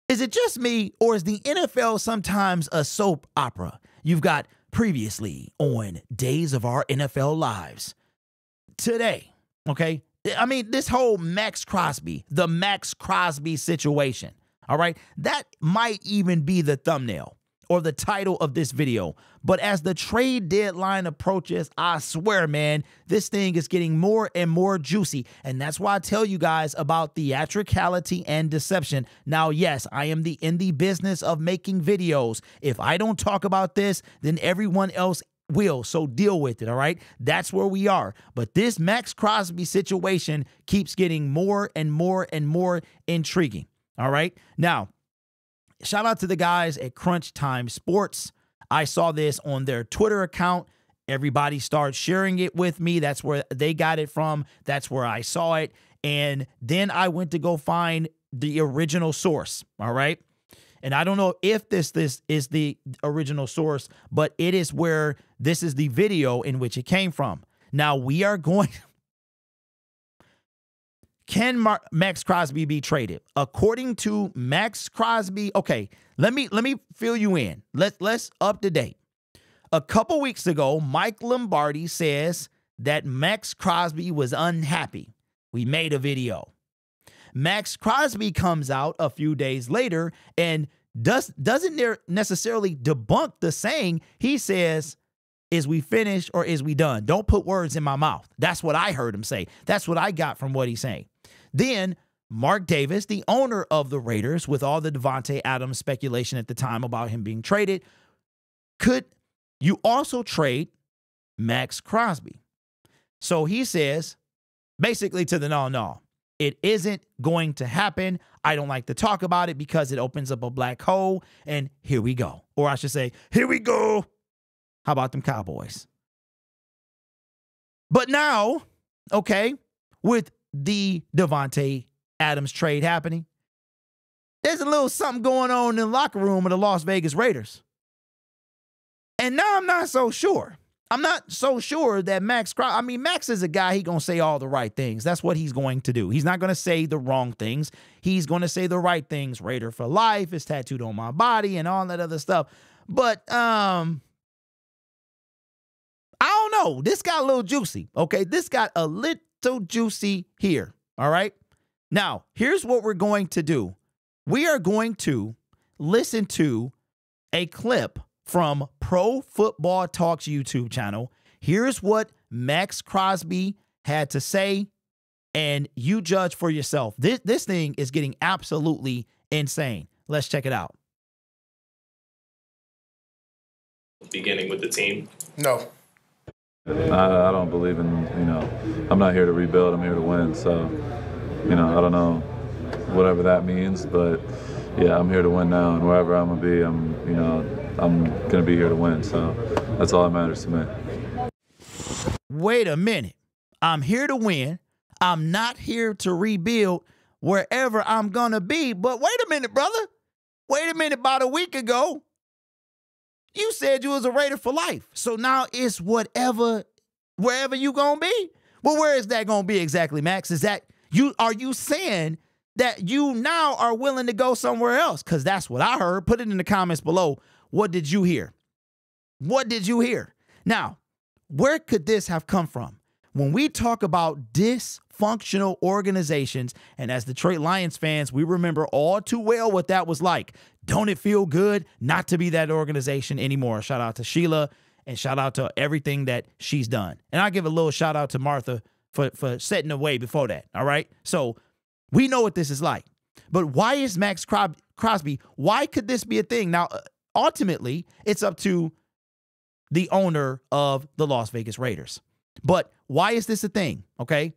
Is it just me, or is the NFL sometimes a soap opera? You've got previously on Days of Our NFL Lives. Today, okay? I mean, this whole Maxx Crosby, the Maxx Crosby situation, all right? That might even be the thumbnail or the title of this video. But as the trade deadline approaches, I swear, man, this thing is getting more and more juicy. And that's why I tell you guys about theatricality and deception. Now, yes, I am in the business of making videos. If I don't talk about this, then everyone else will. So deal with it, all right? That's where we are. But this Maxx Crosby situation keeps getting more and more and more intriguing, all right? Now, shout out to the guys at Crunch Time Sports. I saw this on their Twitter account. Everybody started sharing it with me. That's where they got it from. That's where I saw it. And then I went to go find the original source, all right? And I don't know if this is the original source, but it is where this is the video in which it came from. Now, we are going... Can Maxx Crosby be traded? According to Maxx Crosby, okay, let me fill you in. Let's up to date. A couple weeks ago, Mike Lombardi says that Maxx Crosby was unhappy. We made a video. Maxx Crosby comes out a few days later and doesn't necessarily debunk the saying. He says, is we finished or is we done? Don't put words in my mouth. That's what I heard him say. That's what I got from what he's saying. Then Mark Davis, the owner of the Raiders, with all the Davante Adams speculation at the time about him being traded, could you also trade Maxx Crosby? So he says, basically to the no, it isn't going to happen. I don't like to talk about it because it opens up a black hole. And here we go. Or I should say, here we go. How about them Cowboys? But now, okay, with the Davante Adams trade happening, there's a little something going on in the locker room of the Las Vegas Raiders. And now I'm not so sure. I'm not so sure that Maxx is a guy, he going to say all the right things. That's what he's going to do. He's not going to say the wrong things. He's going to say the right things. Raider for life is tattooed on my body and all that other stuff. But I don't know. This got a little juicy, okay? This got a little juicy here, all right? Now, here's what we're going to do. We are going to listen to a clip from Pro Football Talks YouTube channel. Here's what Maxx Crosby had to say, and you judge for yourself. This thing is getting absolutely insane. Let's check it out. Beginning with the team? No. I don't believe in, I'm not here to rebuild, I'm here to win. So, I don't know whatever that means, but yeah, I'm here to win now, and wherever I'm going to be, I'm going to be here to win. So that's all that matters to me. Wait a minute. I'm here to win. I'm not here to rebuild wherever I'm going to be. But wait a minute, brother. Wait a minute. About a week ago, you said you was a Raider for life. So now it's wherever you gonna be. Well, where is that gonna be exactly, Max? Are you saying that you now are willing to go somewhere else? Because that's what I heard. Put it in the comments below. What did you hear? What did you hear? Now, where could this have come from? When we talk about dysfunctional organizations, and as Detroit Lions fans, we remember all too well what that was like. Don't it feel good not to be that organization anymore? Shout out to Sheila and shout out to everything that she's done. And I give a little shout out to Martha for setting the way before that, all right? So we know what this is like. But why is Maxx Crosby, why could this be a thing? Now, ultimately, it's up to the owner of the Las Vegas Raiders. But why is this a thing, okay?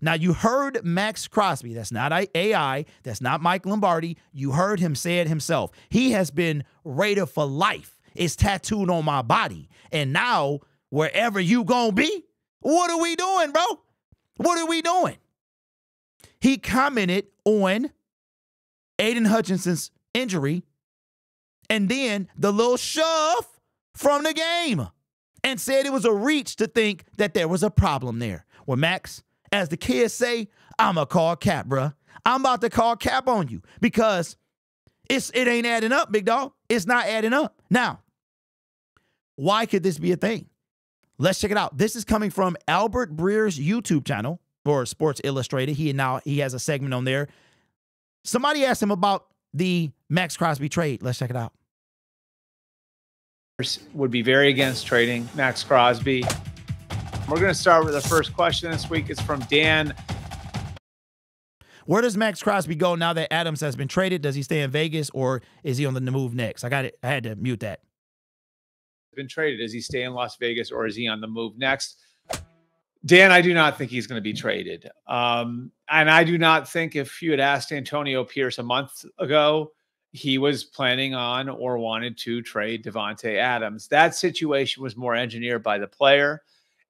Now you heard Maxx Crosby. That's not AI. That's not Mike Lombardi. You heard him say it himself. He has been Raider for life. It's tattooed on my body. And now, wherever you gonna be, what are we doing, bro? What are we doing? He commented on Aiden Hutchinson's injury and then the little shove from the game and said it was a reach to think that there was a problem there. Well, Max, as the kids say, I'm going to call cap, bruh. I'm about to call cap on you because It ain't adding up, big dog. It's not adding up. Now, why could this be a thing? Let's check it out. This is coming from Albert Breer's YouTube channel, or Sports Illustrated. He has a segment on there. Somebody asked him about the Maxx Crosby trade. Let's check it out. Would be very against trading Maxx Crosby. We're going to start with the first question this week. It's from Dan. Where does Maxx Crosby go now that Adams has been traded? Does he stay in Vegas, or is he on the move next? I had to mute that. Been traded. Does he stay in Las Vegas, or is he on the move next? Dan, I do not think he's going to be traded. And I do not think if you had asked Antonio Pierce a month ago, he was planning on or wanted to trade Davante Adams. That situation was more engineered by the player.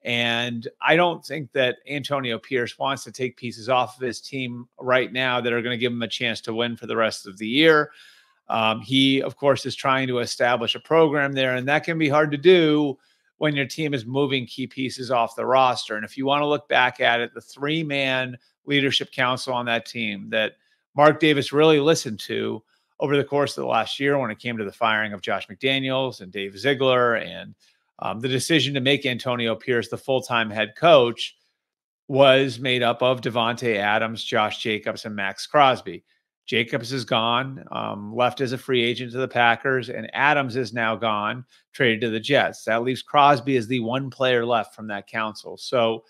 And I don't think that Antonio Pierce wants to take pieces off of his team right now that are going to give him a chance to win for the rest of the year. He, of course, is trying to establish a program there, and that can be hard to do when your team is moving key pieces off the roster. And if you want to look back at it, the three-man leadership council on that team that Mark Davis really listened to over the course of the last year when it came to the firing of Josh McDaniels and Dave Ziegler and the decision to make Antonio Pierce the full-time head coach was made up of Davante Adams, Josh Jacobs, and Maxx Crosby. Jacobs is gone, left as a free agent to the Packers, and Adams is now gone, traded to the Jets. That leaves Crosby as the one player left from that council. So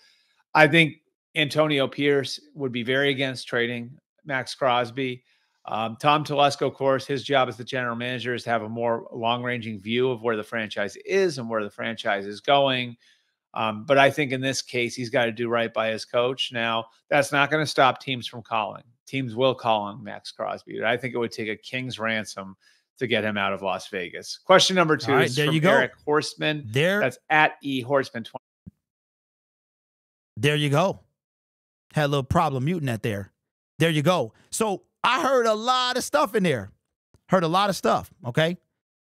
I think Antonio Pierce would be very against trading Maxx Crosby. Tom Telesco, of course, his job as the general manager is to have a more long-ranging view of where the franchise is and where the franchise is going. But I think in this case, he's got to do right by his coach. Now, that's not going to stop teams from calling. Teams will call on Maxx Crosby. But I think it would take a king's ransom to get him out of Las Vegas. Question number 2 is from Eric Horstman. That's at eHorstman20. There you go. Had a little problem muting that there. There you go. So I heard a lot of stuff in there. Heard a lot of stuff, okay?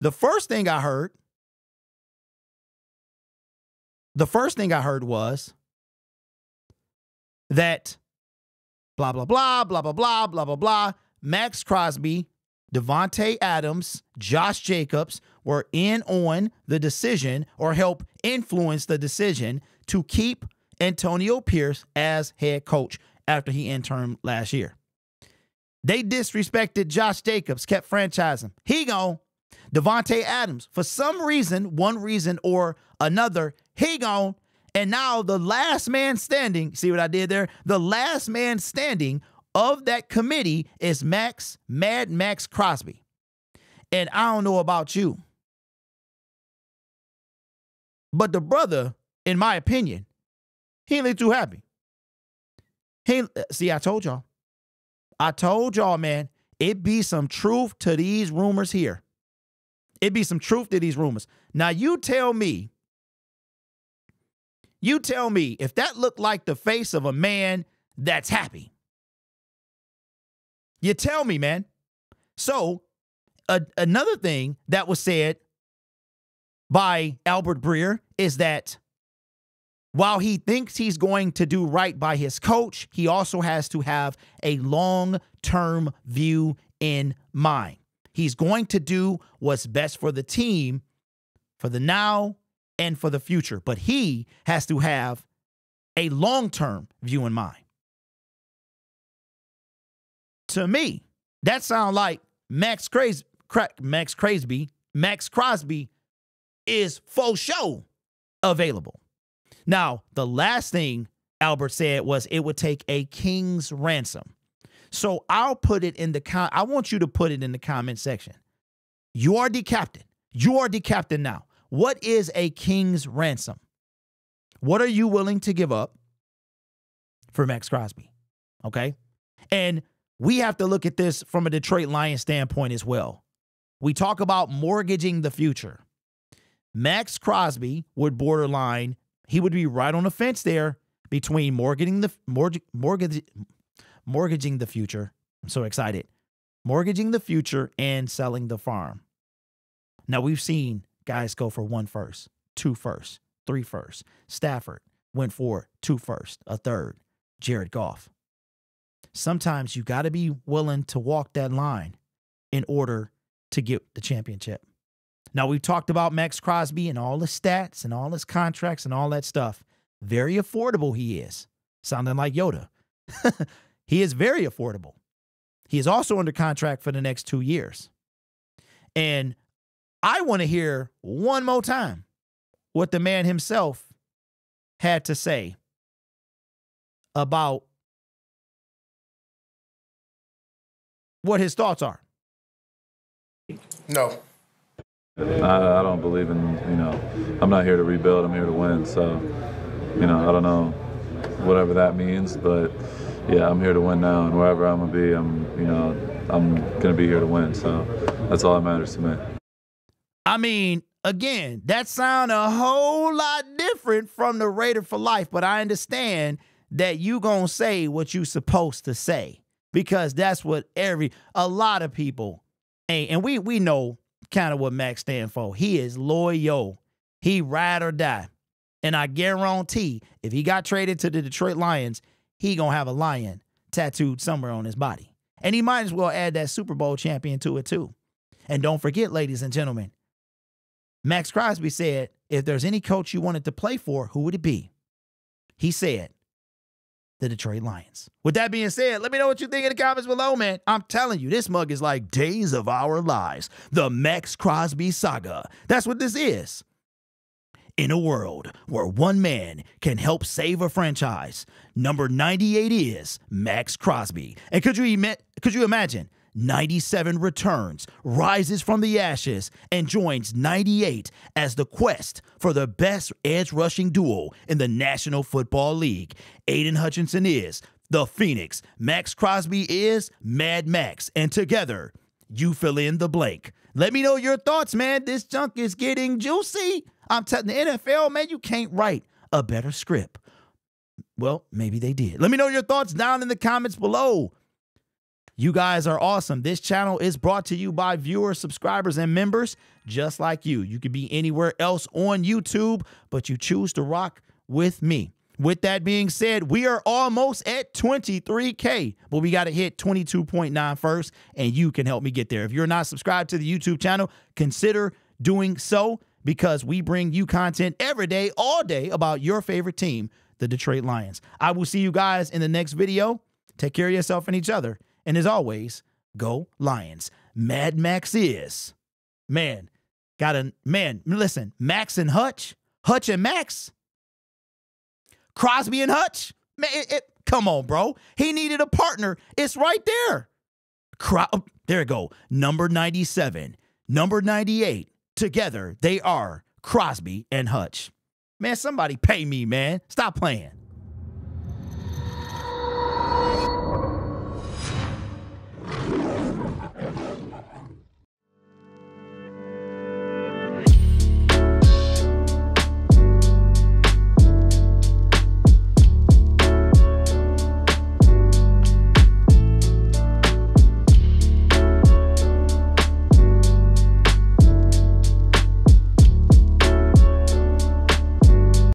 The first thing I heard was that blah, blah, blah, blah, blah, blah, blah, blah, blah. Maxx Crosby, Davante Adams, Josh Jacobs were in on the decision or help influence the decision to keep Antonio Pierce as head coach after he interned last year. They disrespected Josh Jacobs, kept franchising. He gone. Davante Adams, for some reason, one reason or another, he gone. And now the last man standing, see what I did there? The last man standing of that committee is Maxx Crosby. And I don't know about you, but the brother, in my opinion, he ain't too happy. See, I told y'all. I told y'all, man, it be some truth to these rumors here. It be some truth to these rumors. Now, you tell me if that looked like the face of a man that's happy. You tell me, man. So, another thing that was said by Albert Breer is that while he thinks he's going to do right by his coach, he also has to have a long-term view in mind. He's going to do what's best for the team for the now and for the future, but he has to have a long-term view in mind. To me, that sounds like Maxx Crosby is for sure available. Now, the last thing Albert said was it would take a king's ransom. So I'll put it in the I want you to put it in the comment section. You are the captain. You are the captain now. What is a king's ransom? What are you willing to give up for Maxx Crosby? Okay? And we have to look at this from a Detroit Lions standpoint as well. We talk about mortgaging the future. Maxx Crosby would borderline, he would be right on the fence there between mortgaging the future. I'm so excited. Mortgaging the future and selling the farm. Now, we've seen guys go for 1 first, 2 first, 3 first. Stafford went for 2 first, a third. Jared Goff. Sometimes you got to be willing to walk that line in order to get the championship. Now, we've talked about Maxx Crosby and all the stats and all his contracts and all that stuff. Very affordable he is. Sounding like Yoda. He is very affordable. He is also under contract for the next 2 years. And I want to hear one more time what the man himself had to say about what his thoughts are. No. I don't believe in, I'm not here to rebuild, I'm here to win. So, I don't know whatever that means, but yeah, I'm here to win now, and wherever I'm going to be, I'm going to be here to win. So that's all that matters to me. I mean, again, that sound a whole lot different from the Raider for life, but I understand that you going to say what you supposed to say, because that's what a lot of people ain't. And we know kind of what Max stand for. He is loyal. He ride or die. And I guarantee if he got traded to the Detroit Lions, he going to have a lion tattooed somewhere on his body. And he might as well add that Super Bowl champion to it too. And don't forget, ladies and gentlemen, Maxx Crosby said, if there's any coach you wanted to play for, who would it be? He said, the Detroit Lions. With that being said, let me know what you think in the comments below, man. I'm telling you, this mug is like Days of Our Lives, the Maxx Crosby saga. That's what this is. In a world where one man can help save a franchise, number 98 is Maxx Crosby. And could you imagine? 97 returns, rises from the ashes, and joins 98 as the quest for the best edge rushing duo in the National Football League. Aiden Hutchinson is the Phoenix. Maxx Crosby is Mad Max. And together, you fill in the blank. Let me know your thoughts, man. This junk is getting juicy. I'm telling the NFL, man, you can't write a better script. Well, maybe they did. Let me know your thoughts down in the comments below. You guys are awesome. This channel is brought to you by viewers, subscribers, and members just like you. You could be anywhere else on YouTube, but you choose to rock with me. With that being said, we are almost at 23K, but we got to hit 22.9 first, and you can help me get there. If you're not subscribed to the YouTube channel, consider doing so, because we bring you content every day, all day, about your favorite team, the Detroit Lions. I will see you guys in the next video. Take care of yourself and each other. And as always, go Lions. Mad Max is. Man, listen, Max and Hutch and Max, Crosby and Hutch. Man, come on, bro. He needed a partner. It's right there. There you go. Number 97, number 98. Together, they are Crosby and Hutch. Man, somebody pay me, man. Stop playing.